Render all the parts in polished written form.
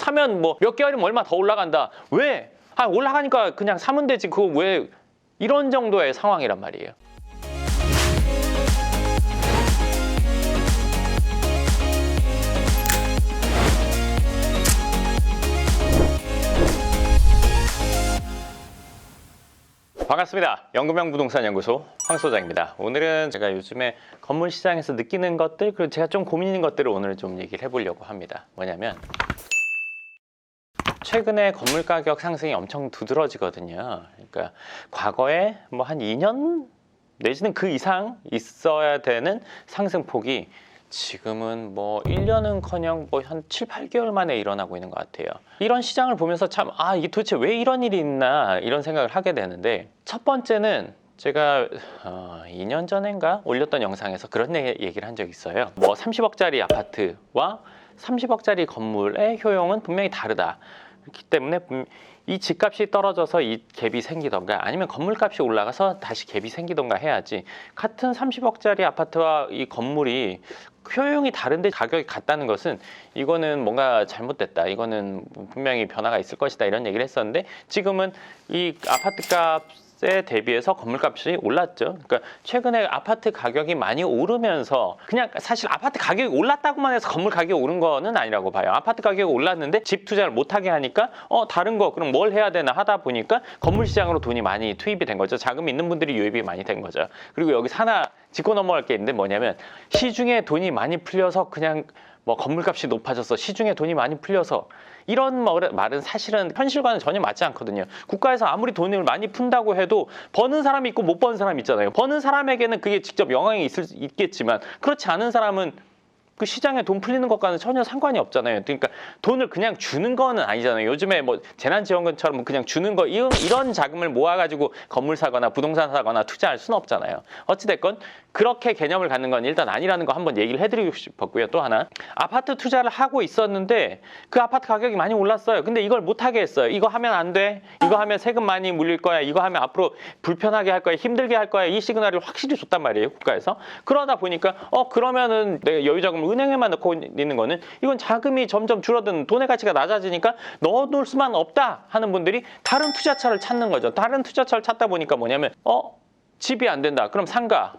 사면 뭐 몇 개월이면 얼마 더 올라간다. 왜? 올라가니까 그냥 사면 되지. 그거 왜? 이런 정도의 상황이란 말이에요. 반갑습니다. 연금형 부동산 연구소 황 소장입니다. 오늘은 제가 요즘에 건물 시장에서 느끼는 것들, 그리고 제가 좀 고민인 것들을 오늘 좀 얘기를 해보려고 합니다. 뭐냐면 최근에 건물 가격 상승이 엄청 두드러지거든요. 그러니까 과거에 뭐 한 2년 내지는 그 이상 있어야 되는 상승폭이 지금은 뭐 1년은커녕 뭐 한 7, 8개월 만에 일어나고 있는 것 같아요. 이런 시장을 보면서 참 이게 도대체 왜 이런 일이 있나 이런 생각을 하게 되는데, 첫 번째는 제가 2년 전인가 올렸던 영상에서 그런 얘기를 한 적이 있어요. 뭐 30억짜리 아파트와 30억짜리 건물의 효용은 분명히 다르다. 그렇기 때문에 이 집값이 떨어져서 이 갭이 생기던가 아니면 건물값이 올라가서 다시 갭이 생기던가 해야지, 같은 30억짜리 아파트와 이 건물이 효용이 다른데 가격이 같다는 것은 이거는 뭔가 잘못됐다, 이거는 분명히 변화가 있을 것이다, 이런 얘기를 했었는데, 지금은 이 아파트 값에 대비해서 건물값이 올랐죠. 그러니까 최근에 아파트 가격이 많이 오르면서, 그냥 사실 아파트 가격이 올랐다고만 해서 건물 가격이 오른 거는 아니라고 봐요. 아파트 가격이 올랐는데 집 투자를 못하게 하니까 다른 거 그럼 뭘 해야 되나 하다 보니까 건물 시장으로 돈이 많이 투입이 된 거죠. 자금이 있는 분들이 유입이 많이 된 거죠. 그리고 여기서 하나 짚고 넘어갈 게 있는데, 뭐냐면 시중에 돈이 많이 풀려서 그냥 뭐 건물값이 높아져서 시중에 돈이 많이 풀려서, 이런 말은 사실은 현실과는 전혀 맞지 않거든요. 국가에서 아무리 돈을 많이 푼다고 해도 버는 사람이 있고 못 버는 사람이 있잖아요. 버는 사람에게는 그게 직접 영향이 있겠지만, 그렇지 않은 사람은 그 시장에 돈 풀리는 것과는 전혀 상관이 없잖아요. 그러니까 돈을 그냥 주는 거는 아니잖아요. 요즘에 뭐 재난지원금처럼 그냥 주는 거, 이런 자금을 모아가지고 건물 사거나 부동산 사거나 투자할 수는 없잖아요. 어찌됐건 그렇게 개념을 갖는 건 일단 아니라는 거 한번 얘기를 해드리고 싶었고요. 또 하나, 아파트 투자를 하고 있었는데 그 아파트 가격이 많이 올랐어요. 근데 이걸 못하게 했어요. 이거 하면 안 돼, 이거 하면 세금 많이 물릴 거야, 이거 하면 앞으로 불편하게 할 거야, 힘들게 할 거야, 이 시그널을 확실히 줬단 말이에요, 국가에서. 그러다 보니까 그러면은 내가 여유자금을 은행에만 넣고 있는 거는, 이건 자금이 점점 줄어드는, 돈의 가치가 낮아지니까 넣어놓을 수만 없다 하는 분들이 다른 투자처를 찾는 거죠. 다른 투자처를 찾다 보니까 뭐냐면 집이 안 된다, 그럼 상가,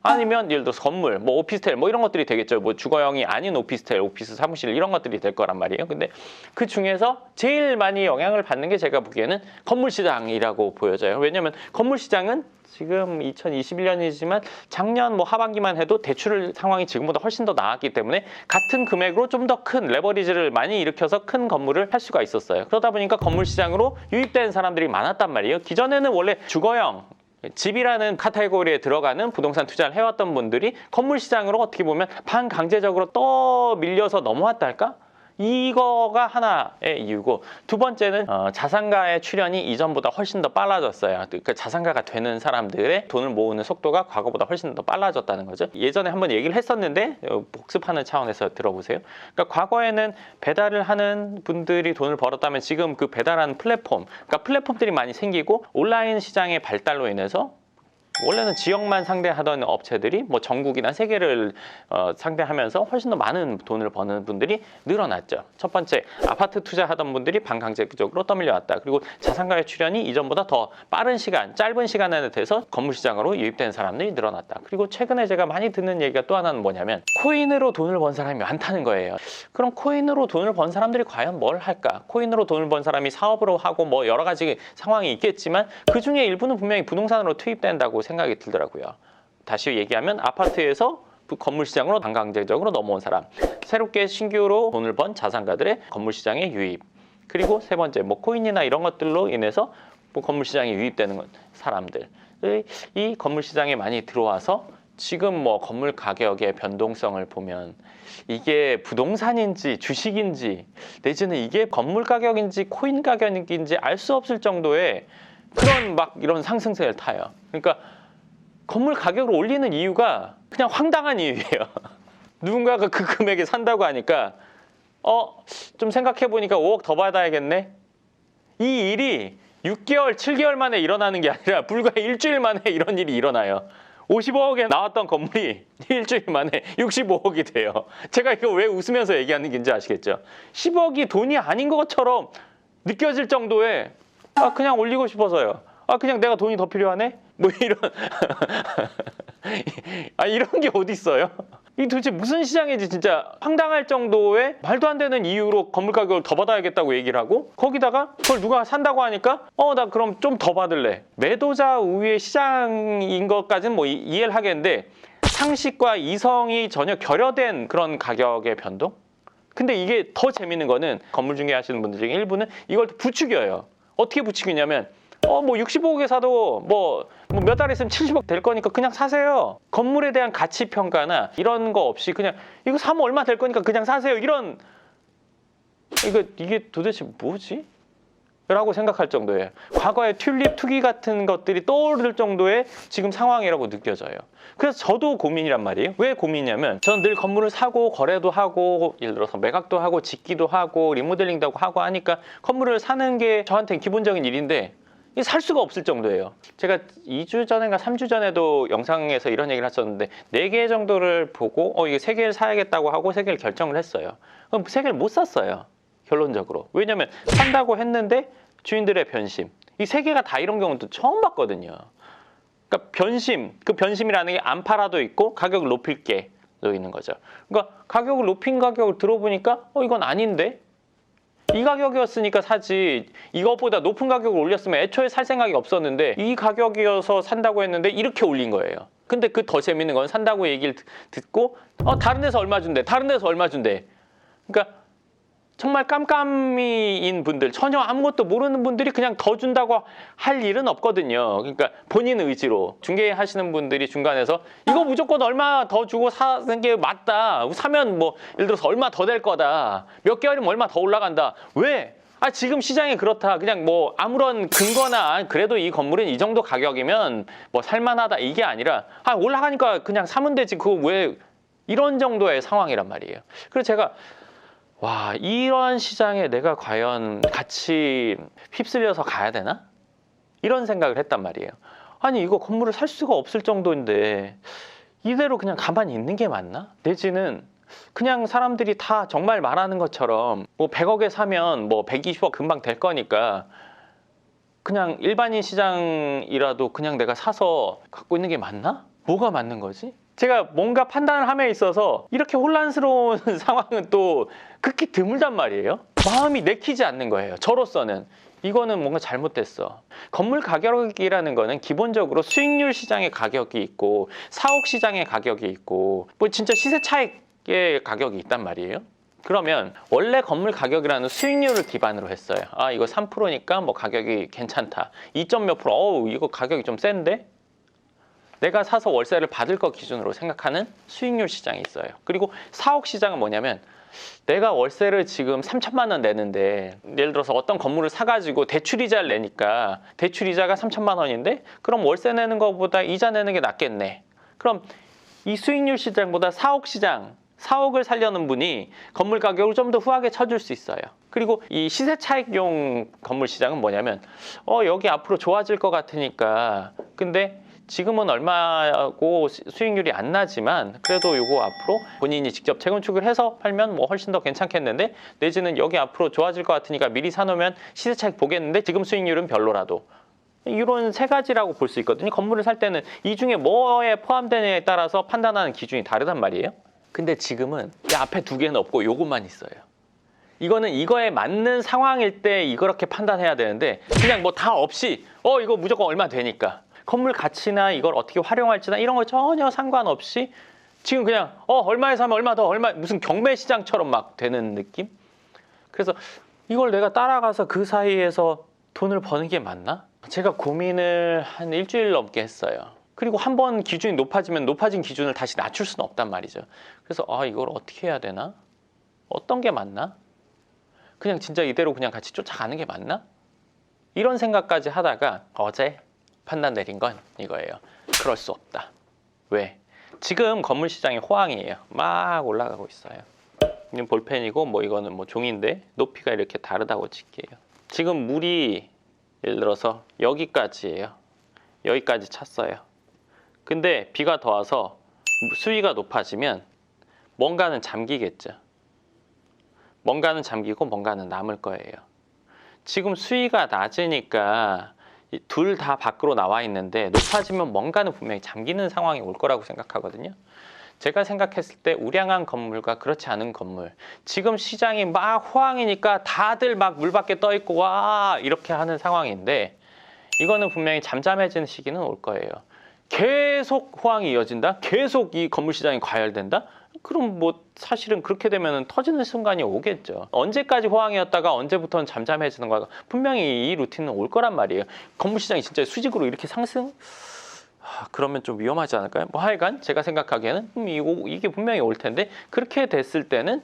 아니면 예를 들어서 건물, 뭐 오피스텔, 뭐 이런 것들이 되겠죠. 뭐 주거형이 아닌 오피스텔, 오피스 사무실, 이런 것들이 될 거란 말이에요. 근데 그 중에서 제일 많이 영향을 받는 게 제가 보기에는 건물 시장이라고 보여져요. 왜냐면 건물 시장은 지금 2021년이지만 작년 뭐 하반기만 해도 대출 상황이 지금보다 훨씬 더 나았기 때문에 같은 금액으로 좀 더 큰 레버리지를 많이 일으켜서 큰 건물을 할 수가 있었어요. 그러다 보니까 건물 시장으로 유입된 사람들이 많았단 말이에요. 기존에는 원래 주거형, 집이라는 카테고리에 들어가는 부동산 투자를 해왔던 분들이 건물 시장으로 어떻게 보면 반강제적으로 떠밀려서 넘어왔다 할까? 이거가 하나의 이유고, 두 번째는 자산가의 출현이 이전보다 훨씬 더 빨라졌어요. 그러니까 자산가가 되는 사람들의 돈을 모으는 속도가 과거보다 훨씬 더 빨라졌다는 거죠. 예전에 한번 얘기를 했었는데 복습하는 차원에서 들어보세요. 그러니까 과거에는 배달을 하는 분들이 돈을 벌었다면, 지금 그 배달하는 플랫폼, 그러니까 플랫폼들이 많이 생기고 온라인 시장의 발달로 인해서, 원래는 지역만 상대하던 업체들이 뭐 전국이나 세계를 상대하면서 훨씬 더 많은 돈을 버는 분들이 늘어났죠. 첫 번째, 아파트 투자하던 분들이 반강제적으로 떠밀려왔다. 그리고 자산가의 출현이 이전보다 더 빠른 시간, 짧은 시간 안에 돼서 건물 시장으로 유입된 사람들이 늘어났다. 그리고 최근에 제가 많이 듣는 얘기가 또 하나는 뭐냐면, 코인으로 돈을 번 사람이 많다는 거예요. 그럼 코인으로 돈을 번 사람들이 과연 뭘 할까? 코인으로 돈을 번 사람이 사업으로 하고 뭐 여러 가지 상황이 있겠지만, 그 중에 일부는 분명히 부동산으로 투입된다고 생각이 들더라고요. 다시 얘기하면 아파트에서 건물 시장으로 반강제적으로 넘어온 사람, 새롭게 신규로 돈을 번 자산가들의 건물 시장에 유입, 그리고 세 번째 뭐 코인이나 이런 것들로 인해서 뭐 건물 시장에 유입되는 사람들, 이 건물 시장에 많이 들어와서 지금 뭐 건물 가격의 변동성을 보면 이게 부동산인지 주식인지 내지는 이게 건물 가격인지 코인 가격인지 알 수 없을 정도의 그런 막 이런 상승세를 타요. 그러니까 건물 가격을 올리는 이유가 그냥 황당한 이유예요. 누군가가 그 금액에 산다고 하니까 좀 생각해 보니까 5억 더 받아야겠네. 이 일이 6개월, 7개월 만에 일어나는 게 아니라 불과 일주일 만에 이런 일이 일어나요. 50억에 나왔던 건물이 일주일 만에 65억이 돼요. 제가 이거 왜 웃으면서 얘기하는 건지 아시겠죠? 10억이 돈이 아닌 것처럼 느껴질 정도의 그냥 올리고 싶어서요. 그냥 내가 돈이 더 필요하네? 뭐 이런 이런 게 어디 있어요? 이 도대체 무슨 시장인지 진짜 황당할 정도의 말도 안 되는 이유로 건물 가격을 더 받아야겠다고 얘기를 하고 거기다가 그걸 누가 산다고 하니까 나 그럼 좀 더 받을래. 매도자 우위의 시장인 것까지는 뭐 이해를 하겠는데 상식과 이성이 전혀 결여된 그런 가격의 변동? 근데 이게 더 재밌는 거는 건물 중개하시는 분들 중에 일부는 이걸 부추겨요. 어떻게 부추기냐면 뭐 65억에 사도 뭐 몇 달 있으면 70억 될 거니까 그냥 사세요. 건물에 대한 가치 평가나 이런 거 없이 그냥 이거 사면 얼마 될 거니까 그냥 사세요. 이런 이게 도대체 뭐지? 라고 생각할 정도예요. 과거의 튤립 투기 같은 것들이 떠오를 정도의 지금 상황이라고 느껴져요. 그래서 저도 고민이란 말이에요. 왜 고민이냐면 저는 늘 건물을 사고 거래도 하고 예를 들어서 매각도 하고 짓기도 하고 리모델링도 하고 하니까 건물을 사는 게 저한테는 기본적인 일인데 살 수가 없을 정도예요. 제가 2주 전인가 3주 전에도 영상에서 이런 얘기를 했었는데 4개 정도를 보고 이게 3개를 사야겠다고 하고 3개를 결정을 했어요. 그럼 3개를 못 샀어요. 결론적으로. 왜냐면 산다고 했는데 주인들의 변심. 이 3개가 다 이런 경우도 처음 봤거든요. 그러니까 변심, 그 변심이라는 게 안 팔아도 있고 가격을 높일 게도 있는 거죠. 그러니까 가격을 높인 가격을 들어보니까 이건 아닌데? 이 가격이었으니까 사지 이것보다 높은 가격을 올렸으면 애초에 살 생각이 없었는데 이 가격이어서 산다고 했는데 이렇게 올린 거예요. 근데 그 더 재밌는 건 산다고 얘기를 듣고 다른 데서 얼마 준대 다른 데서 얼마 준대. 그러니까 정말 깜깜이인 분들 전혀 아무것도 모르는 분들이 그냥 더 준다고 할 일은 없거든요. 그러니까 본인 의지로 중개하시는 분들이 중간에서 이거 무조건 얼마 더 주고 사는 게 맞다. 사면 뭐 예를 들어서 얼마 더 될 거다. 몇 개월이면 얼마 더 올라간다. 왜? 지금 시장이 그렇다. 그냥 뭐 아무런 근거나 그래도 이 건물은 이 정도 가격이면 뭐 살만하다 이게 아니라 올라가니까 그냥 사면 되지. 그거 왜 이런 정도의 상황이란 말이에요. 그래서 제가 이런 시장에 내가 과연 같이 휩쓸려서 가야 되나? 이런 생각을 했단 말이에요. 이거 건물을 살 수가 없을 정도인데 이대로 그냥 가만히 있는 게 맞나? 내지는 그냥 사람들이 다 정말 말하는 것처럼 뭐 100억에 사면 뭐 120억 금방 될 거니까 그냥 일반인 시장이라도 그냥 내가 사서 갖고 있는 게 맞나? 뭐가 맞는 거지? 제가 뭔가 판단을 함에 있어서 이렇게 혼란스러운 상황은 또 극히 드물단 말이에요. 마음이 내키지 않는 거예요. 저로서는 이거는 뭔가 잘못됐어. 건물 가격이라는 거는 기본적으로 수익률 시장의 가격이 있고 사옥 시장의 가격이 있고 뭐 진짜 시세 차익의 가격이 있단 말이에요. 그러면 원래 건물 가격이라는 수익률을 기반으로 했어요. 이거 3%니까 뭐 가격이 괜찮다. 2점 몇 %, 이거 가격이 좀 센데? 내가 사서 월세를 받을 것 기준으로 생각하는 수익률 시장이 있어요. 그리고 사옥 시장은 뭐냐면 내가 월세를 지금 3천만 원 내는데 예를 들어서 어떤 건물을 사가지고 대출이자를 내니까 대출이자가 3천만 원인데 그럼 월세 내는 것보다 이자 내는 게 낫겠네. 그럼 이 수익률 시장보다 사옥 시장, 사옥을 살려는 분이 건물 가격을 좀 더 후하게 쳐줄 수 있어요. 그리고 이 시세 차익용 건물 시장은 뭐냐면 여기 앞으로 좋아질 것 같으니까 근데 지금은 얼마고 수익률이 안 나지만 그래도 요거 앞으로 본인이 직접 재건축을 해서 팔면 뭐 훨씬 더 괜찮겠는데 내지는 여기 앞으로 좋아질 것 같으니까 미리 사놓으면 시세 차익 보겠는데 지금 수익률은 별로라도 이런 3가지라고 볼 수 있거든요. 건물을 살 때는 이 중에 뭐에 포함되느냐에 따라서 판단하는 기준이 다르단 말이에요. 근데 지금은 이 앞에 2개는 없고 요것만 있어요. 이거는 이거에 맞는 상황일 때 이렇게 판단해야 되는데 그냥 뭐 다 없이 이거 무조건 얼마 되니까 건물 가치나 이걸 어떻게 활용할지나 이런 거 전혀 상관없이 지금 그냥 얼마에 사면 얼마 더 무슨 경매 시장처럼 막 되는 느낌? 그래서 이걸 내가 따라가서 그 사이에서 돈을 버는 게 맞나? 제가 고민을 한 일주일 넘게 했어요. 그리고 한 번 기준이 높아지면 높아진 기준을 다시 낮출 수는 없단 말이죠. 그래서 이걸 어떻게 해야 되나? 어떤 게 맞나? 그냥 진짜 이대로 그냥 같이 쫓아가는 게 맞나? 이런 생각까지 하다가 어제 판단 내린 건 이거예요. 그럴 수 없다. 왜? 지금 건물 시장이 호황이에요. 막 올라가고 있어요. 이건 볼펜이고 뭐 이거는 뭐 종인데 높이가 이렇게 다르다고 칠게요. 지금 물이 예를 들어서 여기까지예요. 여기까지 찼어요. 근데 비가 더 와서 수위가 높아지면 뭔가는 잠기겠죠. 뭔가는 잠기고 뭔가는 남을 거예요. 지금 수위가 낮으니까 둘 다 밖으로 나와 있는데 높아지면 뭔가는 분명히 잠기는 상황이 올 거라고 생각하거든요. 제가 생각했을 때 우량한 건물과 그렇지 않은 건물, 지금 시장이 막 호황이니까 다들 막 물 밖에 떠 있고 와 이렇게 하는 상황인데, 이거는 분명히 잠잠해지는 시기는 올 거예요. 계속 호황이 이어진다? 계속 이 건물 시장이 과열된다? 그럼 뭐 사실은 그렇게 되면 터지는 순간이 오겠죠. 언제까지 호황이었다가 언제부터는 잠잠해지는 거야. 분명히 이 루틴은 올 거란 말이에요. 건물 시장이 진짜 수직으로 이렇게 상승? 그러면 좀 위험하지 않을까요? 뭐 하여간 제가 생각하기에는 이게 분명히 올 텐데, 그렇게 됐을 때는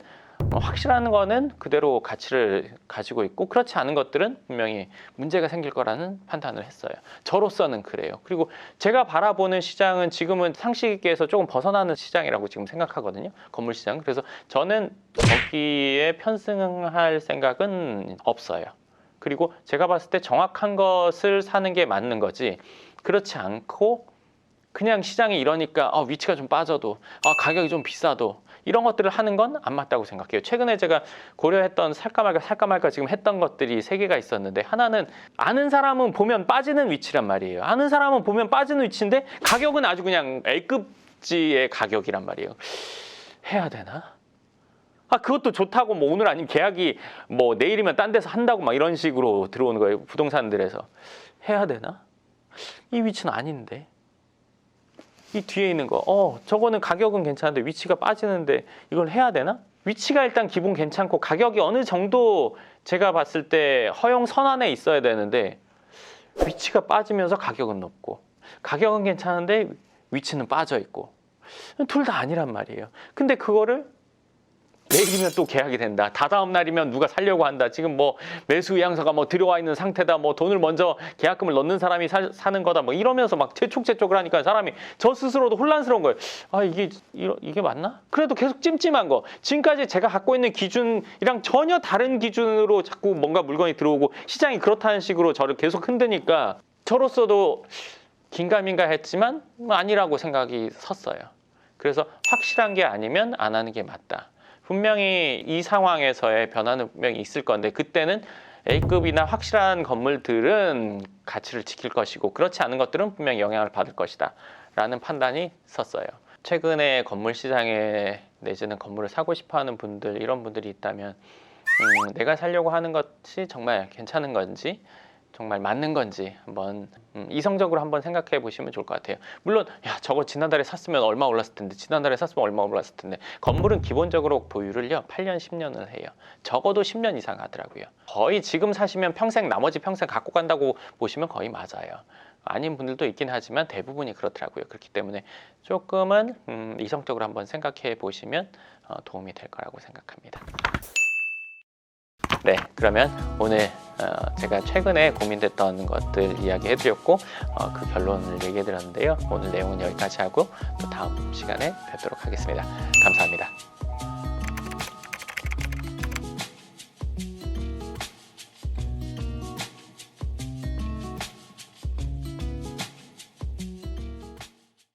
확실한 거는 그대로 가치를 가지고 있고, 그렇지 않은 것들은 분명히 문제가 생길 거라는 판단을 했어요. 저로서는 그래요. 그리고 제가 바라보는 시장은 지금은 상식에서 조금 벗어나는 시장이라고 지금 생각하거든요. 건물 시장. 그래서 저는 거기에 편승할 생각은 없어요. 그리고 제가 봤을 때 정확한 것을 사는 게 맞는 거지, 그렇지 않고 그냥 시장이 이러니까 위치가 좀 빠져도 가격이 좀 비싸도 이런 것들을 하는 건 안 맞다고 생각해요. 최근에 제가 고려했던 살까 말까 지금 했던 것들이 3개가 있었는데, 하나는 아는 사람은 보면 빠지는 위치란 말이에요. 아는 사람은 보면 빠지는 위치인데 가격은 아주 그냥 A급지의 가격이란 말이에요. 해야 되나? 그것도 좋다고, 뭐 오늘 아니면 계약이 뭐 내일이면 딴 데서 한다고 막 이런 식으로 들어오는 거예요. 부동산들에서. 해야 되나? 이 위치는 아닌데. 이 뒤에 있는 거, 저거는 가격은 괜찮은데 위치가 빠지는데 이걸 해야 되나? 위치가 일단 기본 괜찮고 가격이 어느 정도 제가 봤을 때 허용 선안에 있어야 되는데, 위치가 빠지면서 가격은 높고, 가격은 괜찮은데 위치는 빠져 있고, 둘 다 아니란 말이에요. 근데 그거를 내일이면 또 계약이 된다. 다다음 날이면 누가 살려고 한다. 지금 뭐 매수 의향서가 뭐 들어와 있는 상태다. 뭐 돈을 먼저 계약금을 넣는 사람이 사는 거다. 뭐 이러면서 막 재촉재촉을 하니까 사람이 저 스스로도 혼란스러운 거예요. 이게 맞나? 그래도 계속 찜찜한 거. 지금까지 제가 갖고 있는 기준이랑 전혀 다른 기준으로 자꾸 뭔가 물건이 들어오고 시장이 그렇다는 식으로 저를 계속 흔드니까 저로서도 긴가민가 했지만 아니라고 생각이 섰어요. 그래서 확실한 게 아니면 안 하는 게 맞다. 분명히 이 상황에서의 변화는 분명히 있을 건데, 그때는 A급이나 확실한 건물들은 가치를 지킬 것이고, 그렇지 않은 것들은 분명히 영향을 받을 것이다 라는 판단이 섰어요. 최근에 건물 시장에 내지는 건물을 사고 싶어하는 분들, 이런 분들이 있다면 내가 살려고 하는 것이 정말 괜찮은 건지, 정말 맞는 건지 한번 이성적으로 한번 생각해 보시면 좋을 것 같아요. 물론 저거 지난달에 샀으면 얼마 올랐을 텐데, 지난달에 샀으면 얼마 올랐을 텐데, 건물은 기본적으로 보유를요 8년 10년을 해요. 적어도 10년 이상 하더라고요. 거의 지금 사시면 평생, 나머지 평생 갖고 간다고 보시면 거의 맞아요. 아닌 분들도 있긴 하지만 대부분이 그렇더라고요. 그렇기 때문에 조금은 이성적으로 한번 생각해 보시면 도움이 될 거라고 생각합니다. 네, 그러면 오늘 제가 최근에 고민됐던 것들 이야기해드렸고, 그 결론을 얘기해드렸는데요. 오늘 내용은 여기까지 하고 또 다음 시간에 뵙도록 하겠습니다. 감사합니다.